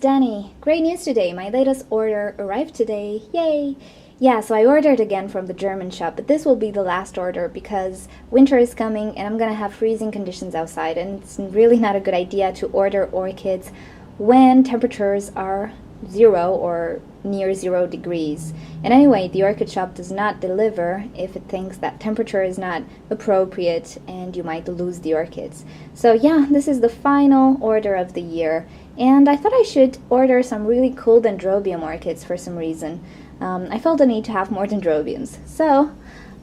Danny. Great news today. My latest order arrived today. Yay! Yeah, so I ordered again from the German shop, but this will be the last order because winter is coming and I'm gonna have freezing conditions outside, and it's really not a good idea to order orchids when temperatures are 0 or near 0 degrees. And anyway, the orchid shop does not deliver if it thinks that temperature is not appropriate and you might lose the orchids. So yeah, this is the final order of the year, and I thought I should order some really cool Dendrobium orchids for some reason. I felt the need to have more Dendrobiums, so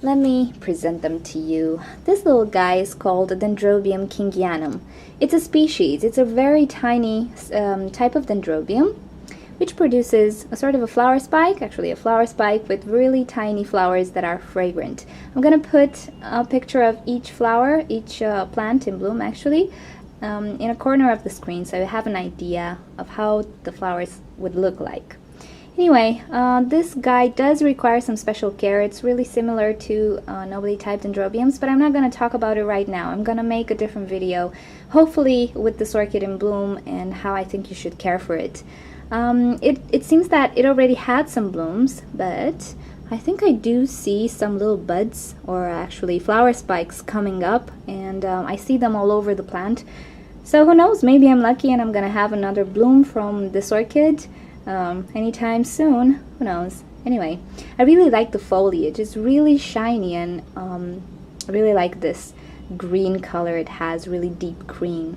let me present them to you. This little guy is called Dendrobium Kingianum. It's a species. It's a very tiny type of Dendrobium, which produces a sort of a flower spike, actually a flower spike with really tiny flowers that are fragrant. I'm gonna put a picture of each flower, each plant in bloom actually, in a corner of the screen so you have an idea of how the flowers would look like. Anyway, this guy does require some special care. It's really similar to nobly typed Dendrobiums, but I'm not going to talk about it right now. I'm going to make a different video, hopefully with this orchid in bloom and how I think you should care for it. It seems that it already had some blooms, but I think I do see some little buds, or actually flower spikes coming up, and I see them all over the plant. So who knows, maybe I'm lucky and I'm going to have another bloom from this orchid anytime soon. Who knows? Anyway, I really like the foliage. It's really shiny, and I really like this green color it has, really deep green.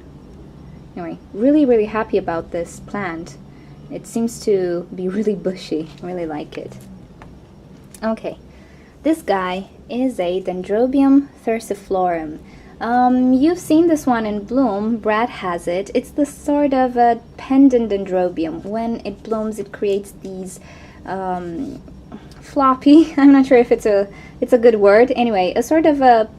Anyway, really happy about this plant. It seems to be really bushy. I really like it. Okay, this guy is a Dendrobium Thyrsiflorum. You've seen this one in bloom. Brad has it. It's the sort of a pendant dendrobium. When it blooms, it creates these floppy, I'm not sure if it's a good word. Anyway, a sort of a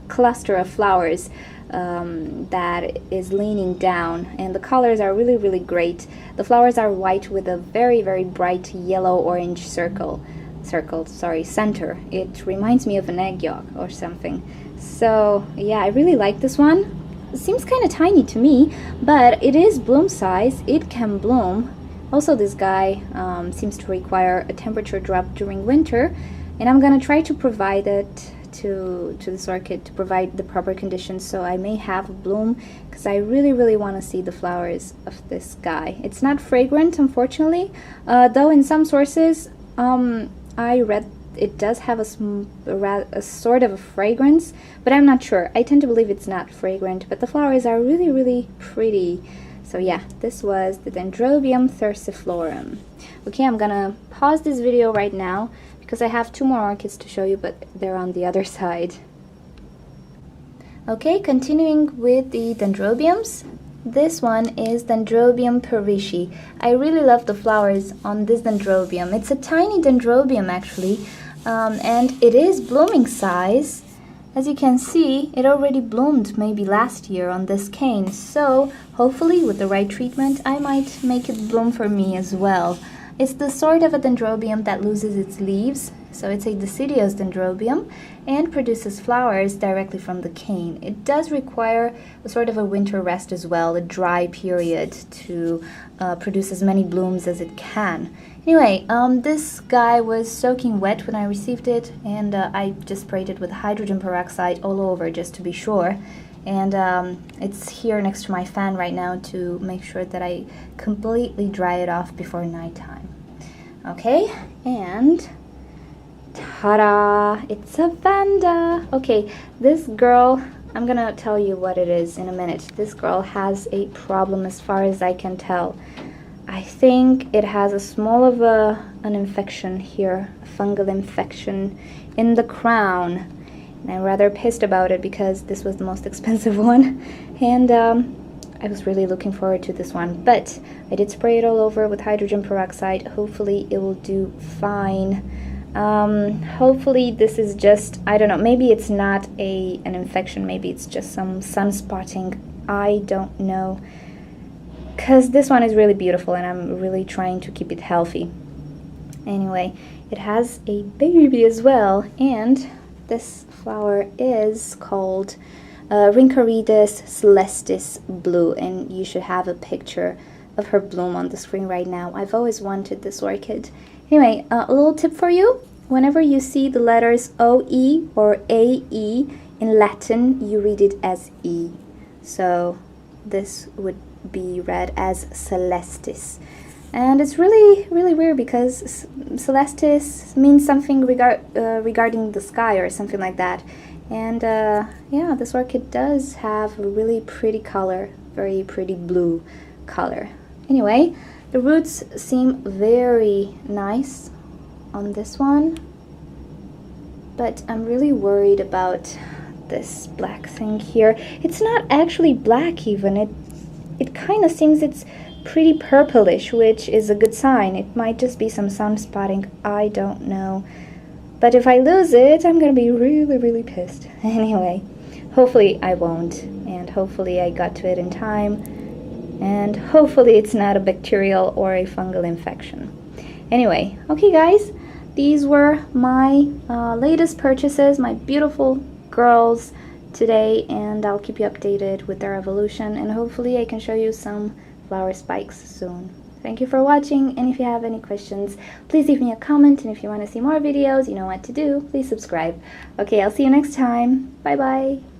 cluster of flowers that is leaning down, and the colors are really great. The flowers are white with a very bright yellow-orange center. It reminds me of an egg yolk or something. So yeah, I really like this one. It seems kind of tiny to me, but it is bloom size. It can bloom. Also, this guy seems to require a temperature drop during winter, and I'm gonna try to provide it to this orchid, to provide the proper conditions so I may have a bloom, because I really want to see the flowers of this guy. It's not fragrant, unfortunately, though in some sources I read it does have a sort of a fragrance, but I'm not sure. I tend to believe it's not fragrant, but the flowers are really pretty. So yeah, this was the Dendrobium Thyrsiflorum. Okay, I'm gonna pause this video right now because I have 2 more orchids to show you, but they're on the other side. Okay, continuing with the Dendrobiums. This one is Dendrobium Parishii. I really love the flowers on this Dendrobium. It's a tiny Dendrobium actually, and it is blooming size. As you can see, it already bloomed maybe last year on this cane, so hopefully with the right treatment I might make it bloom for me as well. It's the sort of a Dendrobium that loses its leaves, so it's a deciduous Dendrobium and produces flowers directly from the cane. It does require a sort of a winter rest as well, a dry period to produce as many blooms as it can. Anyway, this guy was soaking wet when I received it, and I just sprayed it with hydrogen peroxide all over just to be sure. And it's here next to my fan right now to make sure that I completely dry it off before nighttime. Okay, and ta-da! It's a Vanda! Okay, this girl, I'm gonna tell you what it is in a minute. This girl has a problem as far as I can tell. I think it has a small of an infection here, a fungal infection in the crown. And I'm rather pissed about it because this was the most expensive one, and I was really looking forward to this one, but I did spray it all over with hydrogen peroxide. Hopefully it will do fine. Hopefully this is just, I don't know, maybe it's not an infection, maybe it's just some sunspotting. I don't know, because this one is really beautiful and I'm really trying to keep it healthy. Anyway, it has a baby as well, and this flower is called Rhynchostylis Coelestis blue, and you should have a picture of her bloom on the screen right now. I've always wanted this orchid. Anyway, a little tip for you. Whenever you see the letters OE or AE in Latin, you read it as E. So this would be read as Coelestis. And it's really weird because Coelestis means something regarding the sky or something like that. And yeah, this orchid does have a really pretty color, very pretty blue color. Anyway, the roots seem very nice on this one, but I'm really worried about this black thing here. It's not actually black even. It kind of seems it's pretty purplish, which is a good sign. It might just be some sun spotting, I don't know. But if I lose it, I'm gonna be really pissed. Anyway, hopefully I won't, and hopefully I got to it in time, and hopefully it's not a bacterial or a fungal infection. Anyway, okay guys, these were my latest purchases, my beautiful girls today, and I'll keep you updated with their evolution, and hopefully I can show you some flower spikes soon. Thank you for watching, and if you have any questions, please leave me a comment, and if you want to see more videos, you know what to do. Please subscribe. Okay, I'll see you next time. Bye bye.